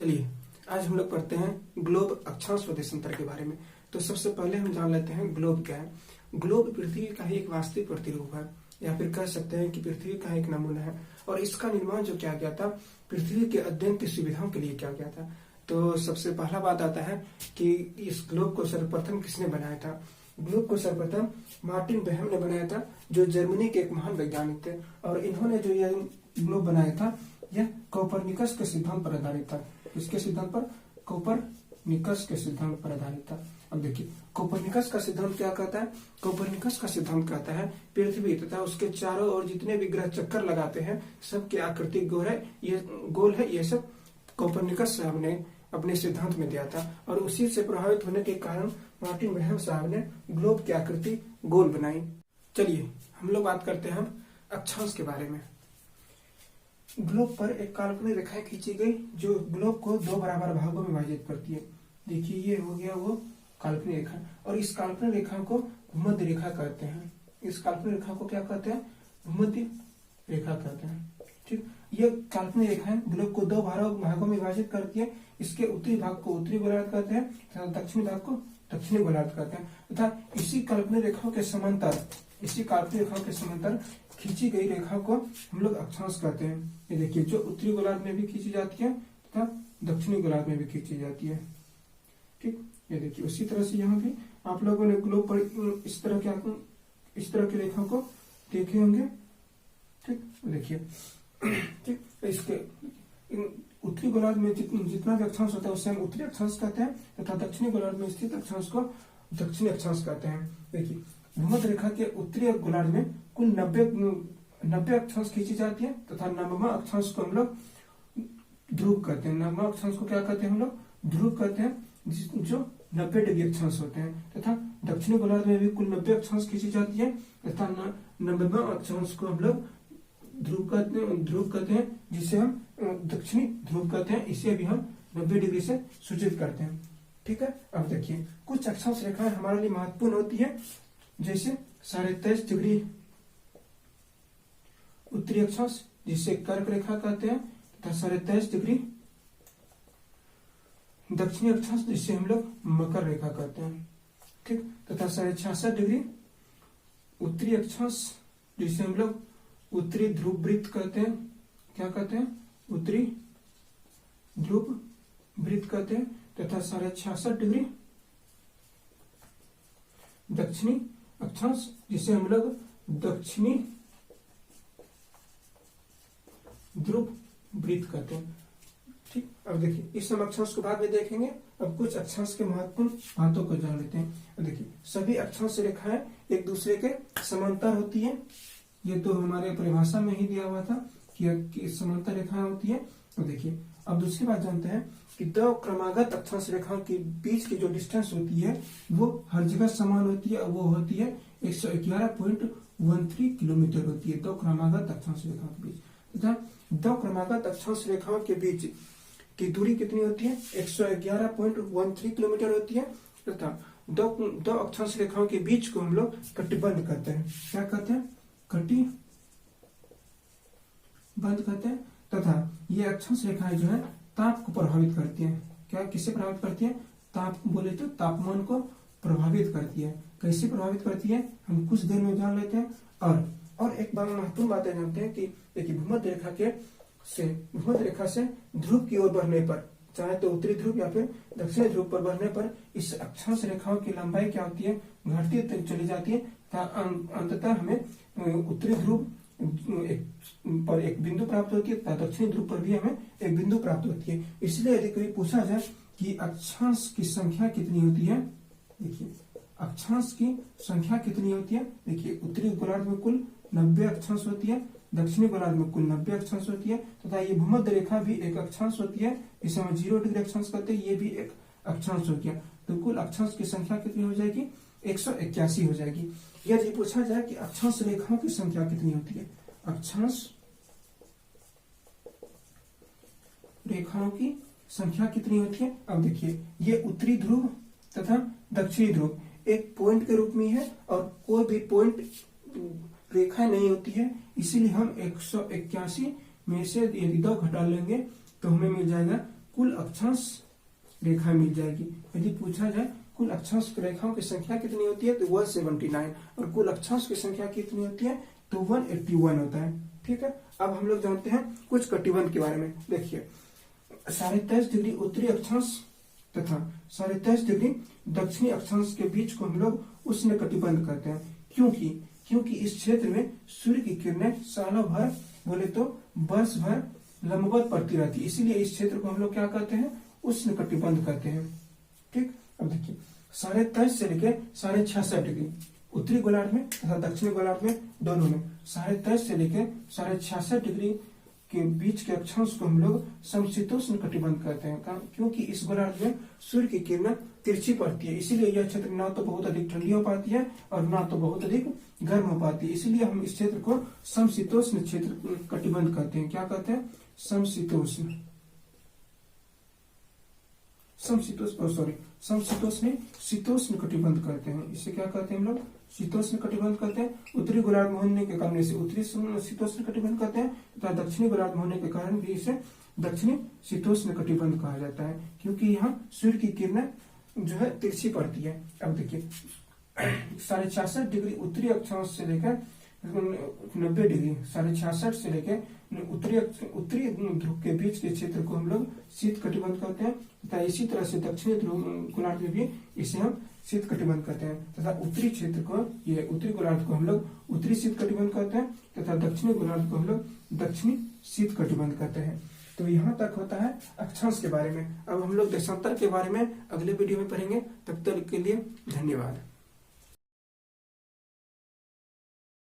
चलिए आज हम लोग पढ़ते हैं ग्लोब अक्षांश प्रदेशांतर के बारे में। तो सबसे पहले हम जान लेते हैं ग्लोब क्या है। ग्लोब पृथ्वी का ही एक वास्तविक प्रतिरूप है, या फिर कह सकते हैं कि पृथ्वी का एक नमूना है, और इसका निर्माण जो किया गया था पृथ्वी के अध्ययन की सुविधाओं के लिए किया गया था। तो सबसे पहला बात आता है कि इस ग्लोब को सर्वप्रथम किसने बनाया था। ग्लोब को सर्वप्रथम मार्टिन बेहम ने बनाया था, जो जर्मनी के एक महान वैज्ञानिक थे, और इन्होंने जो यह ग्लोब बनाया था यह कोपरनिकस के सिद्धांत पर आधारित था। किसके सिद्धांत पर? कोपरनिकस के सिद्धांत पर आधारित था। अब देखिए कोपरनिकस का सिद्धांत क्या कहता है। कोपरनिकस का सिद्धांत कहता है पृथ्वी तथा उसके चारों ओर जितने भी ग्रह चक्कर लगाते हैं सबकी आकृति गोल है। ये सब कोपरनिकस साहब ने अपने सिद्धांत में दिया था, और उसी से प्रभावित होने के कारण मार्टिन बेहम साहब ने ग्लोब की आकृति गोल बनाई। चलिए हम लोग बात करते हैं अक्षांश के बारे में। ग्लोब पर एक काल्पनिक रेखा खींची गई जो ग्लोब को दो बराबर भागों में विभाजित करती है। देखिए ये हो गया वो काल्पनिक रेखा, और इस काल्पनिक रेखा को भूमध्य रेखा कहते हैं। इस काल्पनिक रेखा को क्या कहते हैं? भूमध्य रेखा कहते हैं। ठीक, ये काल्पनिक रेखा है ग्लोब को दो भागों में विभाजित करती है। इसके उत्तरी भाग को उत्तरी गोलार्ध कहते हैं तथा दक्षिणी भाग को दक्षिणी गोलार्ध कहते हैं, तथा इसी काल्पनिक रेखाओं के समांतर खींची गई रेखा को हम लोग अक्षांश कहते हैं। ये देखिए जो उत्तरी गोलार्ध में भी खींची जाती है तथा दक्षिणी गोलार्ध में भी खींची जाती है। ठीक, ये देखिए उसी तरह से यहाँ भी आप लोगों ने ग्लोब पर इस तरह की रेखा को देखे होंगे। ठीक, देखिए ठीक, इसके उत्तरी गोलार्ध में जितना भी अक्षांश होता है उसे हम उत्तरी अक्षांश कहते हैं, तथा दक्षिणी गोलार्ध में स्थित अक्षांश को दक्षिणी अक्षांश कहते हैं। देखिए भूमध्य रेखा के उत्तरी गोलार्ध में कुल 90 अक्षांश खींची जाती है, तथा 90वां अक्षांश को हम लोग ध्रुव कहते हैं। 90वां अक्षांश को क्या कहते हैं? हम लोग ध्रुव कहते हैं, जो 90 डिग्री अक्षांश होते हैं। तथा दक्षिणी गोलार्ध में भी कुल 90 अक्षांश खींची जाती है, तथा 90वां अक्षांश को हम लोग ध्रुव कहते हैं, जिसे हम दक्षिणी ध्रुव कहते हैं। इसे भी हम 90 डिग्री से सूचित करते हैं। ठीक है, अब देखिए कुछ अक्षांश रेखाएं हमारे लिए महत्वपूर्ण होती है, जैसे 23.5 डिग्री उत्तरी अक्षांश जिसे कर्क रेखा कहते हैं, तथा 23.5 डिग्री दक्षिणी अक्षांश जिसे हम लोग मकर रेखा कहते हैं। ठीक, तथा 66.5 डिग्री उत्तरी अक्षांश जिसे हम लोग उत्तरी ध्रुव वृत्त कहते हैं। क्या कहते हैं? उत्तरी ध्रुव वृत्त कहते हैं, तथा 66.5 डिग्री दक्षिणी अक्षांश जिसे हम लोग दक्षिणी ध्रुव वृत्त कहते हैं। ठीक, अब देखिए इस सब अक्षांश को बाद में देखेंगे। अब कुछ अक्षांश के महत्वपूर्ण बातों को जान लेते हैं। अब देखिए सभी अक्षांश रेखाएं एक दूसरे के समांतर होती है। ये तो हमारे परिभाषा में ही दिया हुआ था कि समांतर रेखाएं होती है। तो देखिए अब दूसरी बात जानते हैं कि दो क्रमागत अक्षांश रेखाओं के बीच की जो डिस्टेंस होती है वो हर जगह समान होती है, और वो होती है 111.13 किलोमीटर होती है दो क्रमागत अक्षांश रेखाओं के बीच। तथा दो क्रमागत अक्षांश रेखाओं के बीच की दूरी कितनी होती है? 111.13 किलोमीटर होती है। तथा दो अक्षांश रेखाओं के बीच को हम लोग कटिबंध कहते हैं। क्या कहते हैं? कटिबंध कहते हैं। तथा ये अक्षांश रेखाएं जो है ताप को प्रभावित करती हैं। क्या किसे प्रभावित करती है? ताप बोले तो तापमान को प्रभावित करती है। कैसे प्रभावित करती है हम कुछ देर में जान लेते हैं। और एक बार महत्वपूर्ण बातें जानते हैं कि देखिए भूमध्य रेखा से ध्रुव की ओर बढ़ने पर, चाहे तो उत्तरी ध्रुव या फिर दक्षिणी ध्रुव पर बढ़ने पर, इस अक्षांश रेखाओं की लंबाई क्या होती है? घटती चली जाती है। अंततः हमें उत्तरी ध्रुव पर एक बिंदु प्राप्त होती है, तथा दक्षिणी ध्रुव पर भी हमें एक बिंदु प्राप्त होती है। इसलिए यदि कभी पूछा जाए कि अक्षांश की संख्या कितनी होती है, देखिए अक्षांश की संख्या कितनी होती है। देखिए उत्तरी गोलार्ध में कुल 90 अक्षांश होती है, दक्षिणी गोलार्ध में कुल 90 अक्षांश होती है, तथा ये भूमध्य रेखा भी एक अक्षांश होती है, इसे हम 0 डिग्री अक्षांश कहते हैं। ये भी एक अक्षांश हो गया। तो कुल अक्षांश की संख्या कितनी हो जाएगी? 181 हो जाएगी। यदि पूछा जाए कि अक्षांश रेखाओं की संख्या कितनी होती है, अक्षांश रेखाओं की संख्या कितनी होती है? अब देखिए ये उत्तरी ध्रुव तथा दक्षिणी ध्रुव एक पॉइंट के रूप में है, और कोई भी पॉइंट रेखा नहीं होती है, इसीलिए हम 181 में से यदि 2 घटा लेंगे तो हमें मिल जाएगा कुल अक्षांश रेखा मिल जाएगी। यदि पूछा जाए कुल अक्षांश रेखाओं की संख्या कितनी होती है तो 179, और कुल अक्षांश की संख्या कितनी होती है तो 181 होता है। ठीक है, अब हम लोग जानते हैं कुछ कटिबंध के बारे में। देखिए 23.5 डिग्री उत्तरी अक्षांश तथा 23.5 डिग्री दक्षिणी अक्षांश के बीच को हम लोग उष्ण कटिबंध कहते हैं। क्योंकि इस क्षेत्र में सूर्य की किरणें सालों भर बोले तो वर्ष भर लंबवत पड़ती रहती है, इसीलिए इस क्षेत्र को हम लोग क्या कहते हैं उष्ण कटिबंध कहते हैं। ठीक, अब देखिए 23.5 से लेकर 66.5 डिग्री उत्तरी गोलार्ध में तथा दक्षिणी गोलार्ध में दोनों में 23.5 से लेकर 66.5 डिग्री के बीच के अक्षांश को हम लोग समशीतोष्ण कटिबंध कहते हैं। क्योंकि इस गोलार्ध में सूर्य की किरणें तिरछी पड़ती है, इसीलिए यह क्षेत्र ना तो बहुत अधिक ठंडी हो पाती है और ना तो बहुत अधिक गर्म हो पाती है, इसीलिए हम इस क्षेत्र को समशीतोष्ण क्षेत्र कटिबंध कहते हैं। क्या कहते हैं समशीतोष्ण शीतोष्ण कटिबंध कहते हैं। इसे क्या कहते हैं हम लोग शीतोष्ण कटिबंध कहते हैं। उत्तरी गोलार्ध में होने के कारण इसे उत्तरी शीतोष्ण कटिबंध कहते हैं तथा दक्षिणी गोलार्ध में होने के कारण भी इसे दक्षिणी शीतोष्ण कटिबंध कहा जाता है, क्योंकि यहाँ सूर्य की किरणें जो है तिरछी पड़ती है। अब देखिए 66.5 डिग्री उत्तरी अक्षांश से लेकर 90 डिग्री 66.5 से लेकर उत्तरी ध्रुव के बीच के क्षेत्र को हम लोग शीत कटिबंध कहते हैं तथा इसी तरह से दक्षिणी ध्रुव गोलार्ध में भी इसे हम शीत कटिबंध कहते हैं तथा उत्तरी क्षेत्र को ये उत्तरी गोलार्ध को हम लोग उत्तरी शीत कटिबंध कहते हैं तथा दक्षिणी गोलार्ध को हम लोग दक्षिणी शीत कटिबंध कहते हैं। तो यहाँ तक होता है अक्षांश के बारे में। अब हम लोग देशांतर के बारे में अगले वीडियो में पढ़ेंगे, तब तक के लिए धन्यवाद।